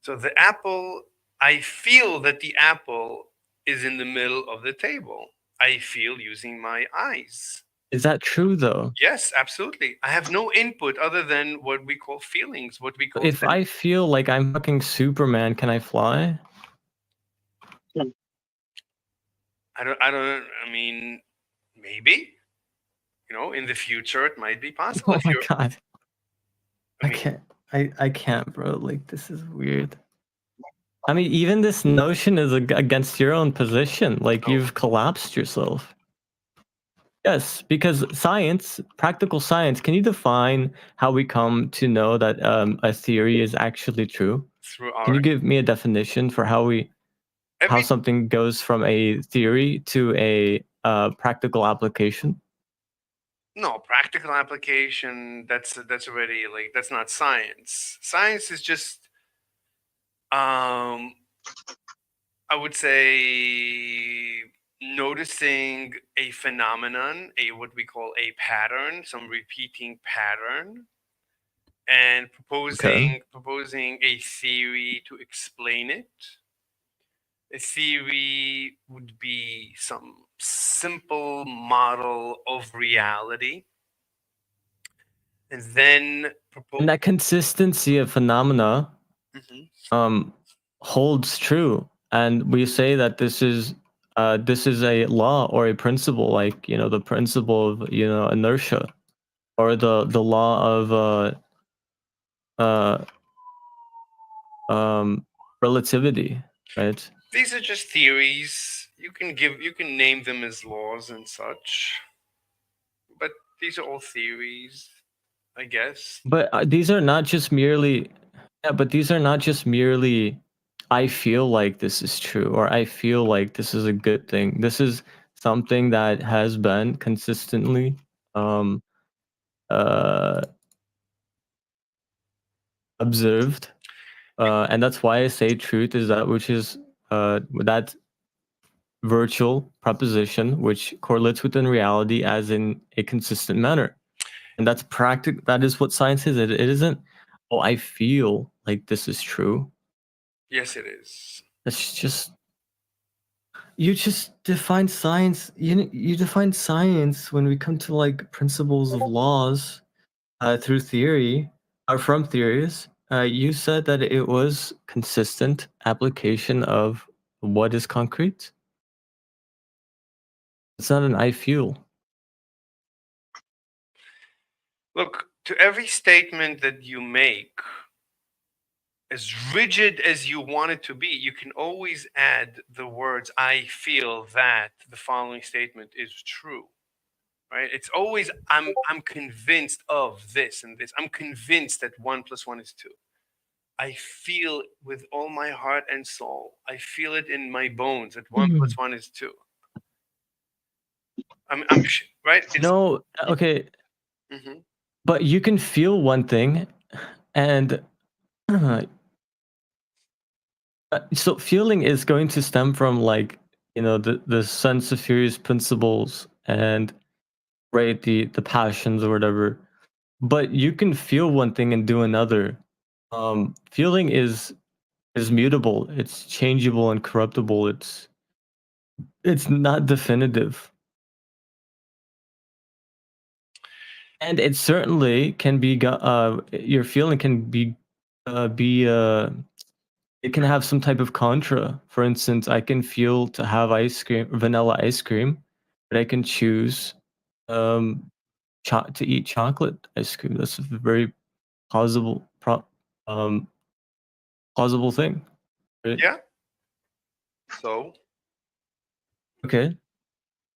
So the apple, I feel that the apple is in the middle of the table. I feel using my eyes. Is that true though? Yes, absolutely. I have no input other than what we call feelings, what we call If I feel like I'm fucking Superman, can I fly? I mean, maybe, in the future it might be possible Oh if my you're, god. I I mean, can't. I can't, bro. Like this is weird. I mean, even this notion is against your own position. Like no, you've collapsed yourself. Yes, because science, practical science, can you define how we come to know that a theory is actually true? through Can our you give me a definition for how every something goes from a theory to a practical application? no practical application. That's already like that's not science. Science is just um I would say noticing a phenomenon, a what we call a pattern, some repeating pattern, and Okay. proposing a theory to explain it. A theory would be some simple model of reality, and then propose. And that consistency of phenomena Mhm. um, holds true, and we say that this is a law or a principle, like the principle of inertia, or the law of uh, um, relativity, right? These are just theories. You can name them as laws and such, but these are all theories, I guess. But these are not just merely, yeah, but these are not just merely, I feel like this is true, or I feel like this is a good thing. This is something that has been consistently um, uh, observed. And that's why I say truth is that which is that virtual proposition which correlates within reality as in a consistent manner. And that's practical. That is what science is. It isn't, oh, I feel like this is true. Yes, it is. That's just, you just define science. You define science when we come to like principles of laws through theory or from theories. You said that it was consistent application of what is concrete. It's not an I feel. Look, to every statement that you make, as rigid as you want it to be, you can always add the words, I feel that the following statement is true. Right? It's always I'm convinced of this and this. I'm convinced that 1 + 1 is 2. I feel with all my heart and soul. I feel it in my bones that one Hmm. plus one is two. Right. It's No, okay, mhm. but you can feel one thing, and so feeling is going to stem from like the sense of furious principles and right the passions or whatever. But you can feel one thing and do another. Feeling is mutable. It's changeable and corruptible. It's not definitive, and it certainly can be. Your feeling can be. It can have some type of contra. For instance, I can feel to have ice cream, vanilla ice cream, but I can choose um, to eat chocolate ice cream. That's a very plausible, um, plausible thing. Right? Yeah. So Okay.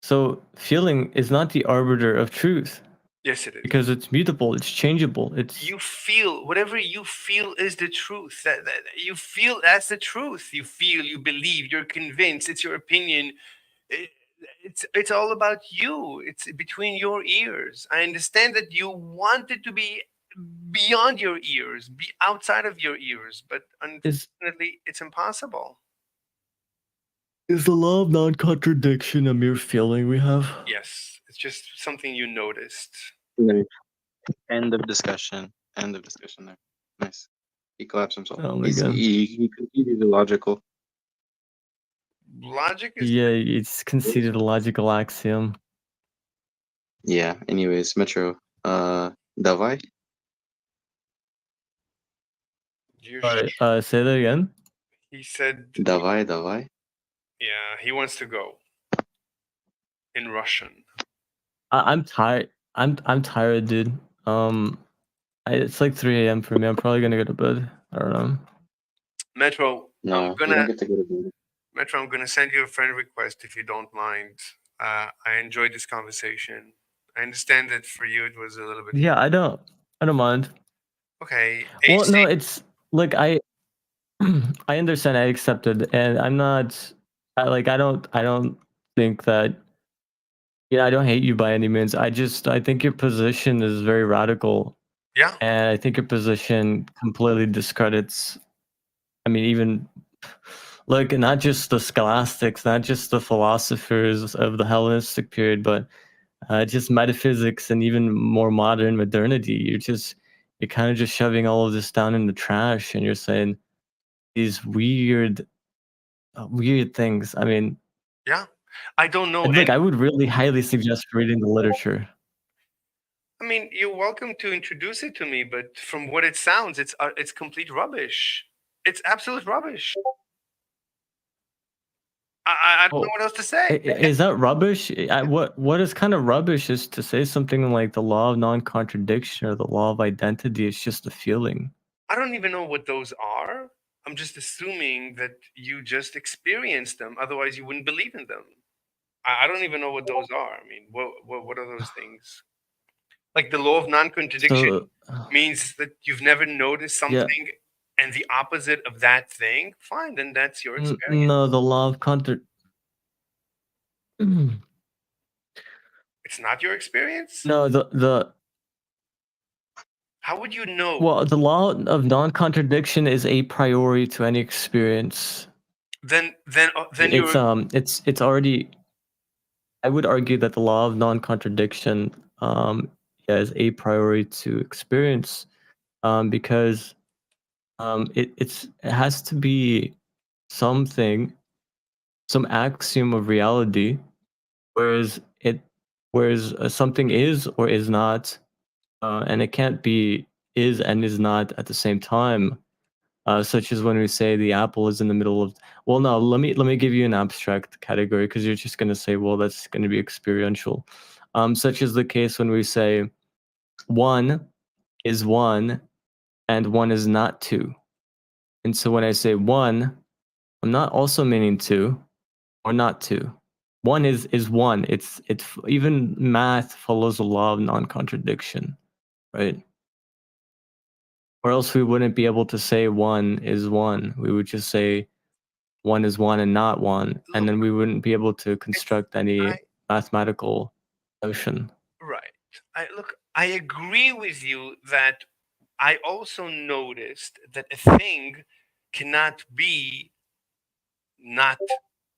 So feeling is not the arbiter of truth. Yes, it is. because it's mutable, it's changeable, it's You feel whatever you feel is the truth. That you feel that's the truth. You feel, you believe, you're convinced. It's your opinion. It, it's all about you. It's between your ears. I understand that you want it to be beyond your ears, be outside of your ears, but is unfortunately, it's impossible. is the law of non-contradiction a mere feeling we have? Yes, it's just something you noticed. There. End of discussion. End of discussion there. Nice. He collapsed himself. Oh my god. He conceded the logical. Logic is Yeah, it's conceded a logical axiom. Yeah. Anyways, Metro. Давай. you Sorry, say that again. he said, Давай. yeah, he wants to go in Russian. I'm tired. I'm tired, dude. It's like 3 a.m. for me. I'm probably gonna go to bed. I don't know. Metro, No, you don't get to go to bed. Metro, I'm gonna send you a friend request if you don't mind. I enjoyed this conversation. I understand that for you it was a little bit Yeah, I don't mind. okay. Well, AC, no, it's like I I understand. I accepted, and I'm not. I don't think that. I don't hate you by any means. I think your position is very radical, yeah, and I think your position completely discredits. I mean, even like not just the scholastics, not just the philosophers of the Hellenistic period, but just metaphysics and even more modern modernity. You're kind of just shoving all of this down in the trash, and you're saying these weird things. I mean, yeah. I don't know look, any. I would really highly suggest reading the literature. I mean, you're welcome to introduce it to me, but from what it sounds, it's complete rubbish. It's absolute rubbish. I don't know Oh, what else to say. is that rubbish? What is kind of rubbish is to say something like the law of non-contradiction or the law of identity. It's just a feeling. I don't even know what those are. I'm just assuming that you just experienced them. Otherwise, you wouldn't believe in them. I don't even know what those are. I mean, what are those things? Like the law of non-contradiction So, means that you've never noticed yeah, something and the opposite of that thing. Fine, then that's your experience. no, the law of contra. It's not your experience. No, the How would you know? well, the law of non-contradiction is a priori to any experience. Then It's you're it's already. I would argue that the law of non-contradiction is a priori to experience, because it has to be something, some axiom of reality, whereas something is or is not, and it can't be is and is not at the same time. Such as when we say the apple is in the middle of. Well, no, let me give you an abstract category because you're just gonna say, well, that's gonna be experiential. Such as the case when we say one is one and one is not two. And so when I say one, I'm not also meaning two or not two. One is one. It's even math follows the law of non-contradiction, right? Or else we wouldn't be able to say one is one. We would just say one is one and not one, and look. then we wouldn't be able to construct any I mathematical notion. right. I agree with you that I also noticed that a thing cannot be not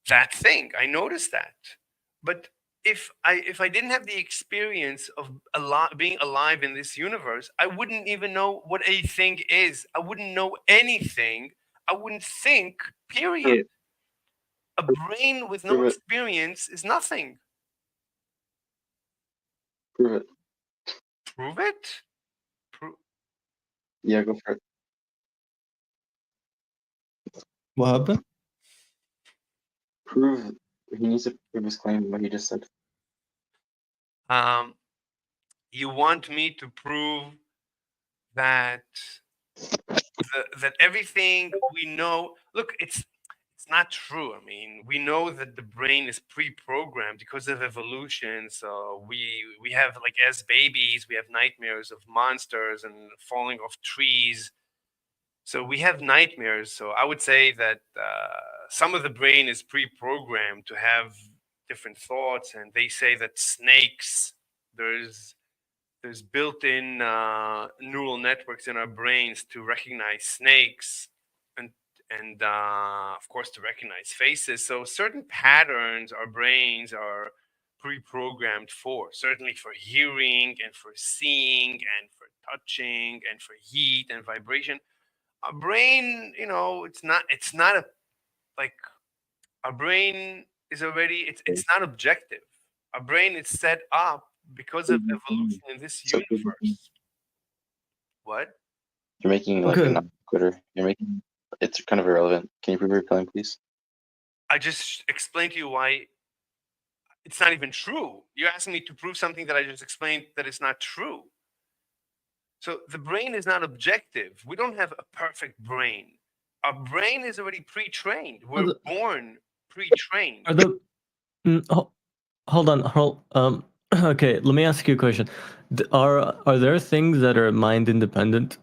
that thing. I noticed that. But if I didn't have the experience of being alive in this universe, I wouldn't even know what a thing is. I wouldn't know anything. I wouldn't think. Period. A brain with no Prove it. experience is nothing. Prove it. Prove it. Pro- Yeah, go for it. What happened? Prove. He needs to prove his claim. What he just said. you want me to prove that that everything we know. Look, it's It's not true. I mean, we know that the brain is pre-programmed because of evolution. So we have, like, as babies, we have nightmares of monsters and falling off trees. So we have nightmares. So I would say that some of the brain is pre-programmed to have different thoughts, and they say that snakes, there's built-in neural networks in our brains to recognize snakes, and of course to recognize faces. So certain patterns our brains are pre-programmed for, certainly for hearing and for seeing and for touching and for heat and vibration. Our brain, it's not a, like, our brain is already, it's not objective. Our brain is set up because of evolution in this So universe. What? you're making like a Okay. non-quitter. You're making it's kind of irrelevant. Can you prove your claim, please? I just explained to you why it's not even true. You're asking me to prove something that I just explained that is not true. So the brain is not objective. We don't have a perfect brain. Our brain is already pre-trained. Are We're the, born pre-trained. are the hold on, okay, let me ask you a question. Are there things that are mind independent?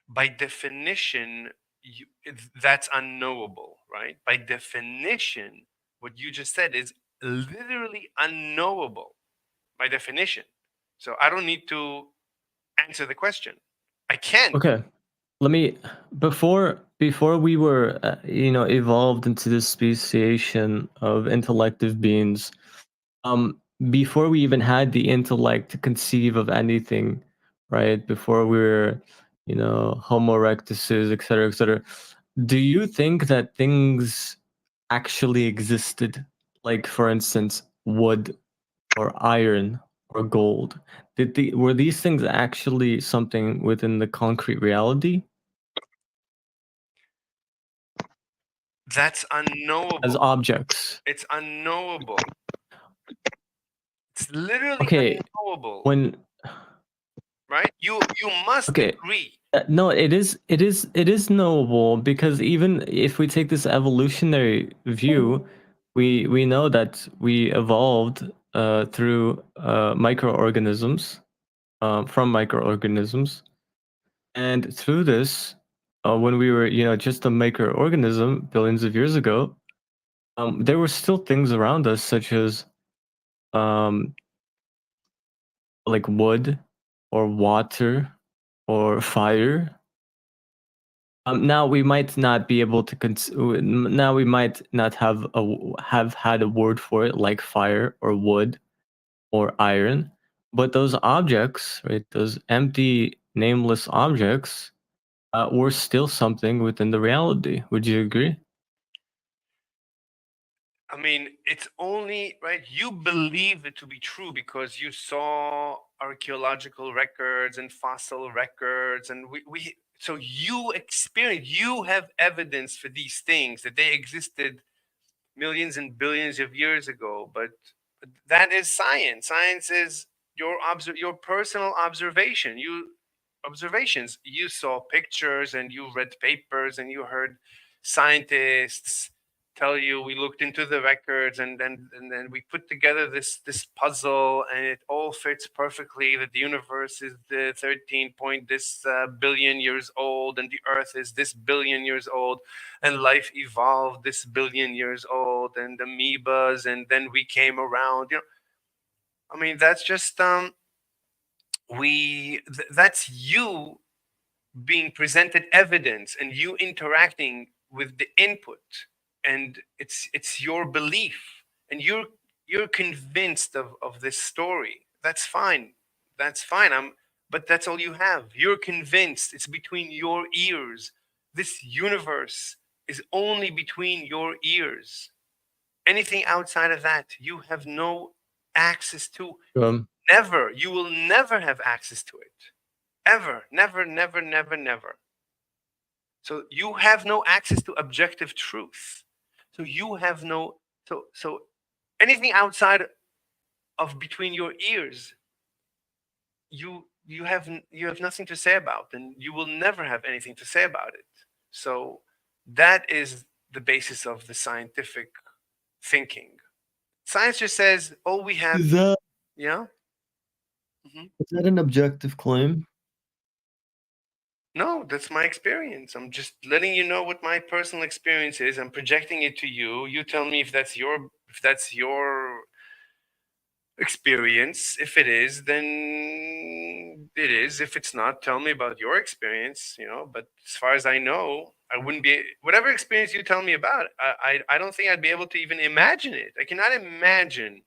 By definition, that's unknowable, right? By definition, what you just said is literally unknowable by definition. So I don't need to answer the question. I can't. Okay, let me before we were evolved into this speciation of intellective beings. Um, Before we even had the intellect to conceive of anything, right? Before we were, Homo erectuses, etc., etc. Do you think that things actually existed? Like, for instance, wood or iron or gold. Were these things actually something within the concrete reality That's as unknowable. objects? It's unknowable. It's literally Okay, unknowable, when right? You must okay, agree. no, it is knowable, because even if we take this evolutionary view, we know that we evolved through microorganisms, from microorganisms, and through this, when we were just a microorganism billions of years ago, there were still things around us, such as um, like wood or water or fire. Now we might not be able to now we might not have had a word for it, like fire or wood or iron, but those objects, right, those empty nameless objects, were still something within the reality. Would you agree? I mean, it's only right. You believe it to be true because you saw archaeological records and fossil records, and we so you experience, you have evidence for these things that they existed millions and billions of years ago. But that is science. Science is your personal observation. Observations. You saw pictures and you read papers and you heard scientists tell you. We looked into the records, and then we put together this puzzle, and it all fits perfectly, that the universe is the 13 point this billion years old, and the earth is this billion years old, and life evolved this billion years old, and amoebas, and then we came around. I mean, that's just that's you being presented evidence and you interacting with the input, and it's your belief, and you're convinced of this story. That's fine. That's fine. But that's all you have. You're convinced. It's between your ears. This universe is only between your ears. Anything outside of that, you have no access to. Um, Never. You will never have access to it. Ever. Never, never, never, never. So you have no access to objective truth. So you have no, so anything outside of between your ears, you have nothing to say about, and you will never have anything to say about it. So that is the basis of the scientific thinking. Science just says, "Oh, we have." Is that Yeah. Mhm. is that an objective claim? No, that's my experience. I'm just letting you know what my personal experience is. I'm projecting it to you. You tell me if that's your experience. If it is, then it is. If it's not, tell me about your experience, But as far as I know, I wouldn't be whatever experience you tell me about, I don't think I'd be able to even imagine it. I cannot imagine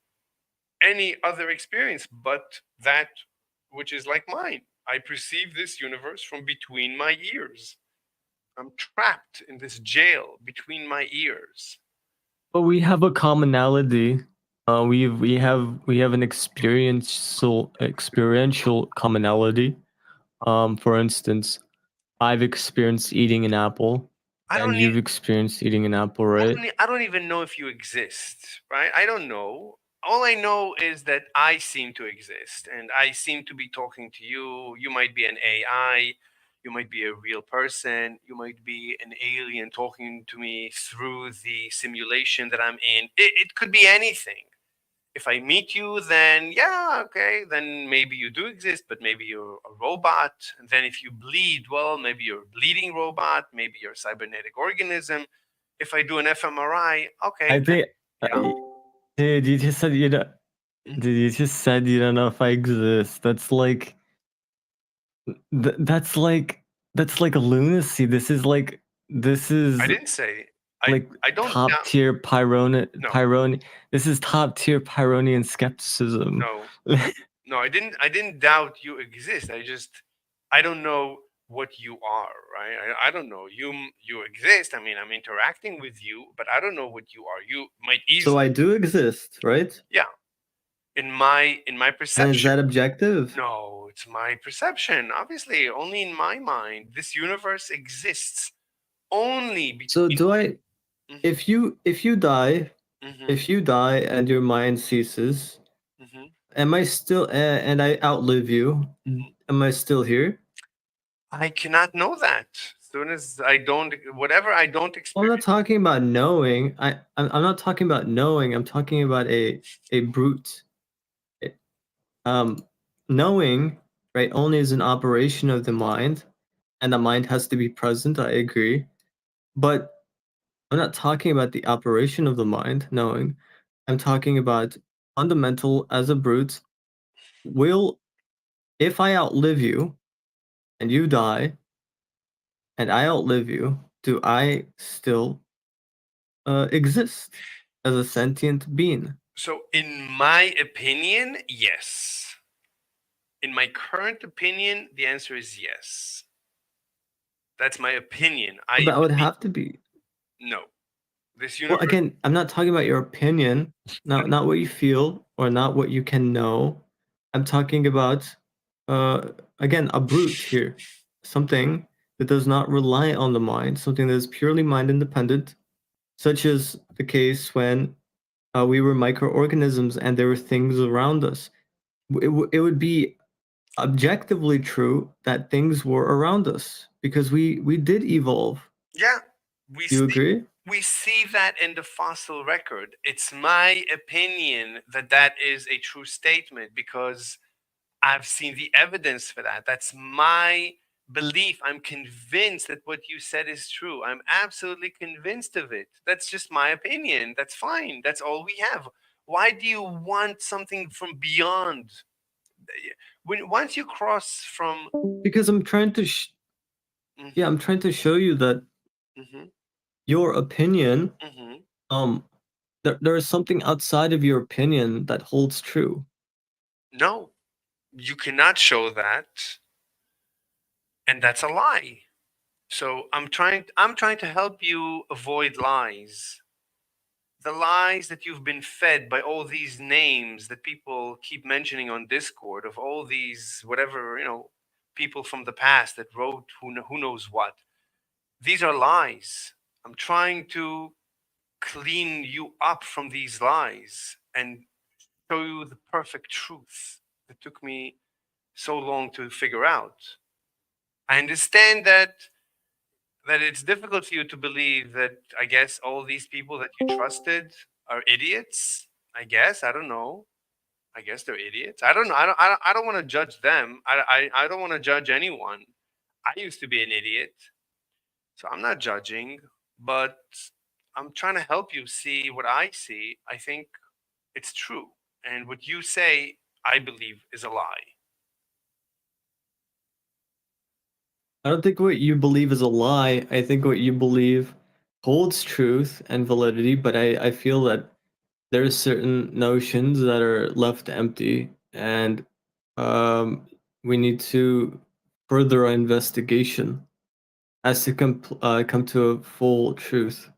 any other experience but that which is like mine. I perceive this universe from between my ears. I'm trapped in this jail between my ears. But we have a commonality. We have an experiential commonality. For instance, I've experienced eating an apple, I and don't need you've experienced eating an apple, I right? don't, I don't even know if you exist, right? I don't know. All I know is that I seem to exist and I seem to be talking to you. You might be an AI, you might be a real person, you might be an alien talking to me through the simulation that I'm in. It could be anything. If I meet you, then yeah, okay, then maybe you do exist, but maybe you're a robot. And then if you bleed, well, maybe you're a bleeding robot, maybe you're a cybernetic organism. If I do an fMRI, okay, I think, yeah. dude, you just said you don't. Mhm. Dude, you just said you don't know if I exist. That's like lunacy. This I is didn't say like I don't top doubt. tier No, This is top tier Pyrrhonian skepticism. no, no. I didn't doubt you exist. I don't know what you are, right? I don't know. You exist. I mean, I'm interacting with you, but I don't know what you are. You might So easily, I do exist, right? yeah. In my And is perception. that objective? No, it's my perception. Obviously, only in my mind. This universe exists only So between. do I Mhm, if mhm, you die and your mind ceases, mhm, am I still and I outlive you, mhm. am I still here? I cannot know that. As soon as I don't, whatever I don't Well, I'm not experience. talking about knowing. I'm not talking about knowing. I'm talking about a brute. Eh, Um, knowing, right, only is an operation of the mind, and the mind has to be present. I agree, but I'm not talking about the operation of the mind, knowing. I'm talking about fundamental as a brute. Will if I outlive you and you die and I outlive you, do I still exist as a sentient being? So, in my opinion, yes. In my current opinion, the answer is yes. That's my opinion. I That would believe have to be. no. This Well, universe. again, I'm not talking about your opinion, not what you feel or not what you can know. I'm talking about, again, a brute here, something that does not rely on the mind, something that is purely mind independent, such as the case when we were microorganisms and there were things around us. It would be objectively true that things were around us because we did evolve. Yeah, we Do you see agree? we see that in the fossil record. It's my opinion that that is a true statement because I've seen the evidence for that. That's my belief. I'm convinced that what you said is true. I'm absolutely convinced of it. That's just my opinion. That's fine. That's all we have. Why do you want something from beyond? When once you cross from. Because Mhm, I'm trying to show you that mhm, your opinion, mhm. um, there is something outside of your opinion that holds true. No, you cannot show that, and that's a lie. So I'm trying to help you avoid lies. The lies that you've been fed by all these names that people keep mentioning on Discord of all these whatever, people from the past that wrote who knows what. These are lies. I'm trying to clean you up from these lies and show you the perfect truth that took me so long to figure out. I understand that it's difficult for you to believe that, I guess, all these people that you trusted are idiots. I guess, I don't know. I guess they're idiots. I don't know. I don't want to judge them. I don't want to judge anyone. I used to be an idiot. So I'm not judging, but I'm trying to help you see what I see. I think it's true. And what you say, I believe, is a lie. I don't think what you believe is a lie. I think what you believe holds truth and validity, but I feel that there's certain notions that are left empty, and we need to further our investigation as to come to a full truth.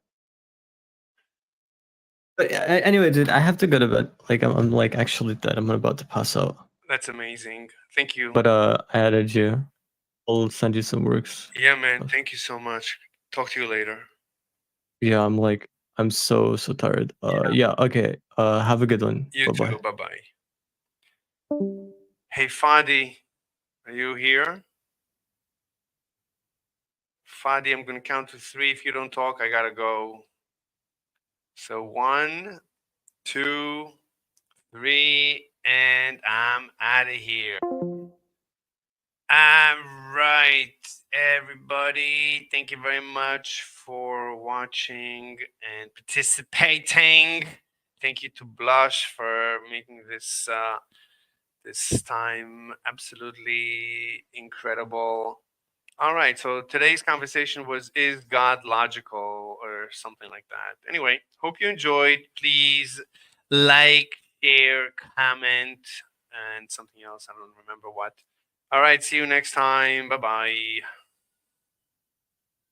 But anyway, dude, I have to go to bed. Like I'm like actually dead. I'm about to pass out. That's amazing. Thank you. But I added you. I'll send you some works. Yeah, man. Thank you so much. Talk to you later. Yeah, I'm so tired. Yeah, okay. Have a good one. You Bye-bye. too. Bye bye. Hey, Fadi, are you here? Fadi, I'm going to count to 3. If you don't talk, I got to go. So 1, 2, 3, and I'm out of here. All right, everybody. Thank you very much for watching and participating. Thank you to Blush for making this this time absolutely incredible. All right, so today's conversation was, is God logical, or something like that. Anyway, hope you enjoyed. Please like, share, comment, and something else. I don't remember what. All right, see you next time. Bye bye.